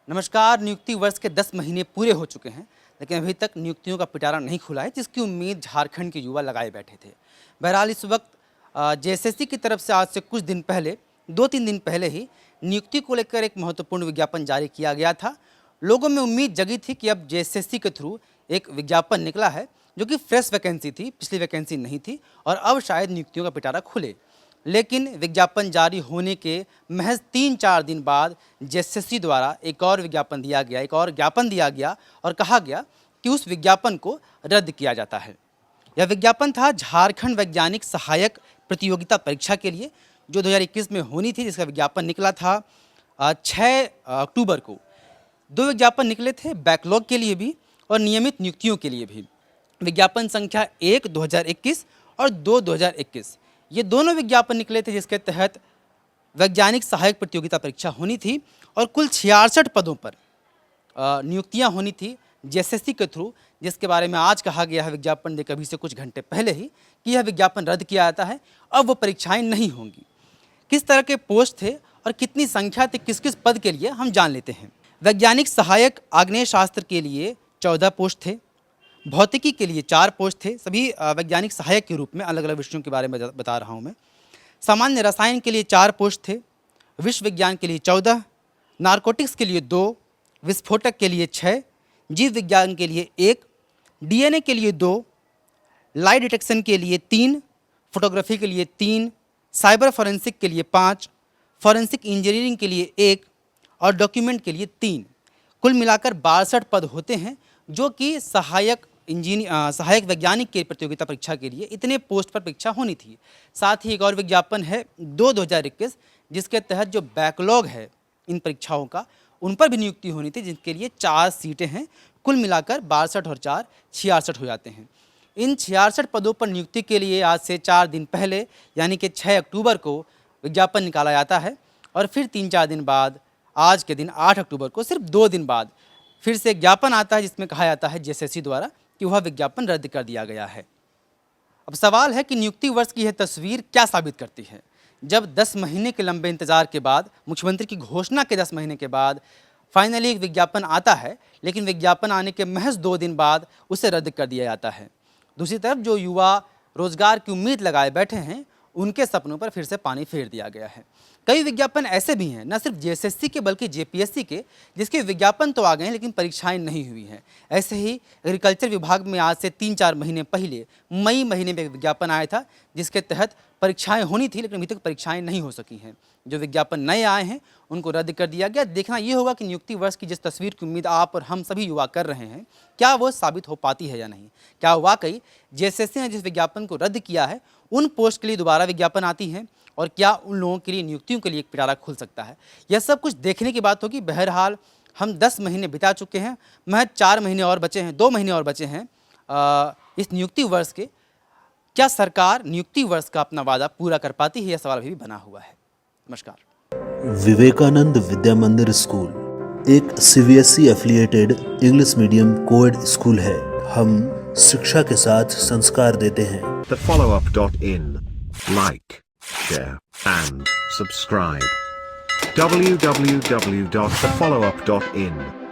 नमस्कार। नियुक्ति वर्ष के 10 महीने पूरे हो चुके हैं, लेकिन अभी तक नियुक्तियों का पिटारा नहीं खुला है, जिसकी उम्मीद झारखंड के युवा लगाए बैठे थे। बहरहाल इस वक्त जेएसएससी की तरफ से आज से कुछ दिन पहले, 2-3 दिन पहले ही नियुक्ति को लेकर एक महत्वपूर्ण विज्ञापन जारी किया गया था। लोगों में उम्मीद जगी थी कि अब जेएसएससी के थ्रू एक विज्ञापन निकला है जो कि फ्रेश वैकेंसी थी, पिछली वैकेंसी नहीं थी, और अब शायद नियुक्तियों का पिटारा खुले। लेकिन विज्ञापन जारी होने के महज 3-4 दिन बाद जेएसएससी द्वारा एक और विज्ञापन दिया गया, एक और ज्ञापन दिया गया और कहा गया कि उस विज्ञापन को रद्द किया जाता है। यह विज्ञापन था झारखंड वैज्ञानिक सहायक प्रतियोगिता परीक्षा के लिए, जो 2021 में होनी थी, जिसका विज्ञापन निकला था 6 अक्टूबर को। 2 विज्ञापन निकले थे, बैकलॉग के लिए भी और नियमित नियुक्तियों के लिए भी। विज्ञापन संख्या 1 2021 और 2 2021, ये दोनों विज्ञापन निकले थे, जिसके तहत वैज्ञानिक सहायक प्रतियोगिता परीक्षा होनी थी और कुल 66 पदों पर नियुक्तियां होनी थी जेएसएससी के थ्रू, जिसके बारे में आज कहा गया है विज्ञापन देकर अभी से कुछ घंटे पहले ही कि यह विज्ञापन रद्द किया जाता है, अब वो परीक्षाएं नहीं होंगी। किस तरह के पोस्ट थे और कितनी संख्या थी, किस किस पद के लिए, हम जान लेते हैं। वैज्ञानिक सहायक आग्नेय शास्त्र के लिए 14 पोस्ट थे, भौतिकी के लिए 4 पोस्ट थे, सभी वैज्ञानिक सहायक के रूप में, अलग अलग विषयों के बारे में बता रहा हूँ मैं। सामान्य रसायन के लिए 4 पोस्ट थे, विश्व विज्ञान के लिए 14, नारकोटिक्स के लिए 2, विस्फोटक के लिए 6, जीव विज्ञान के लिए 1, डीएनए के लिए 2, लाइट डिटेक्शन के लिए 3, फोटोग्राफी के लिए 3, साइबर फॉरेंसिक के लिए 5, फॉरेंसिक इंजीनियरिंग के लिए 1 और डॉक्यूमेंट के लिए 3। कुल मिलाकर 62 पद होते हैं, जो कि सहायक सहायक वैज्ञानिक की प्रतियोगिता परीक्षा के लिए इतने पोस्ट पर परीक्षा होनी थी। साथ ही एक और विज्ञापन है 2 2021, जिसके तहत जो बैकलॉग है इन परीक्षाओं का, उन पर भी नियुक्ति होनी थी, जिनके लिए 4 सीटें हैं। कुल मिलाकर 62 और 4 66 हो जाते हैं। इन 66 पदों पर नियुक्ति के लिए आज से 4 दिन पहले, यानी कि 6 अक्टूबर को विज्ञापन निकाला जाता है और फिर 3-4 दिन बाद, आज के दिन 8 अक्टूबर को, सिर्फ 2 दिन बाद फिर से ज्ञापन आता है, जिसमें कहा जाता है जेएसएससी द्वारा कि वह विज्ञापन रद्द कर दिया गया है। अब सवाल है कि नियुक्ति वर्ष की यह तस्वीर क्या साबित करती है, जब 10 महीने के लंबे इंतजार के बाद, मुख्यमंत्री की घोषणा के 10 महीने के बाद फाइनली एक विज्ञापन आता है, लेकिन विज्ञापन आने के महज 2 दिन बाद उसे रद्द कर दिया जाता है। दूसरी तरफ जो युवा रोजगार की उम्मीद लगाए बैठे हैं, उनके सपनों पर फिर से पानी फेर दिया गया है। कई विज्ञापन ऐसे भी हैं, न सिर्फ जेएसएससी के बल्कि जेपीएससी के, जिसके विज्ञापन तो आ गए हैं लेकिन परीक्षाएं नहीं हुई हैं। ऐसे ही एग्रीकल्चर विभाग में आज से 3-4 महीने पहले मई महीने में विज्ञापन आया था, जिसके तहत परीक्षाएं होनी थी, लेकिन अभी तक परीक्षाएं नहीं हो सकी हैं। जो विज्ञापन नए आए हैं उनको रद्द कर दिया गया। देखना ये होगा कि नियुक्ति वर्ष की जिस तस्वीर की उम्मीद आप और हम सभी युवा कर रहे हैं, क्या वो साबित हो पाती है या नहीं। क्या वाकई जेएसएससी ने जिस विज्ञापन को रद्द किया है, उन पोस्ट के लिए दोबारा विज्ञापन आती है, और क्या उन लोगों के लिए नियुक्तियों के लिए एक पिटारा खुल सकता है। यह सब कुछ देखने की बात होगी। बहरहाल हम 10 महीने बिता चुके हैं, महज 4 महीने और बचे हैं, 2 महीने और बचे हैं इस नियुक्ति वर्ष के। क्या सरकार नियुक्ति वर्ष का अपना वादा पूरा कर पाती है, यह सवाल अभी भी बना हुआ है। नमस्कार। विवेकानंद विद्या मंदिर स्कूल एक CBSE affiliated English medium coed school है। हम शिक्षा के साथ संस्कार देते हैं। thefollowup.in. Like, share, and subscribe. www.thefollowup.in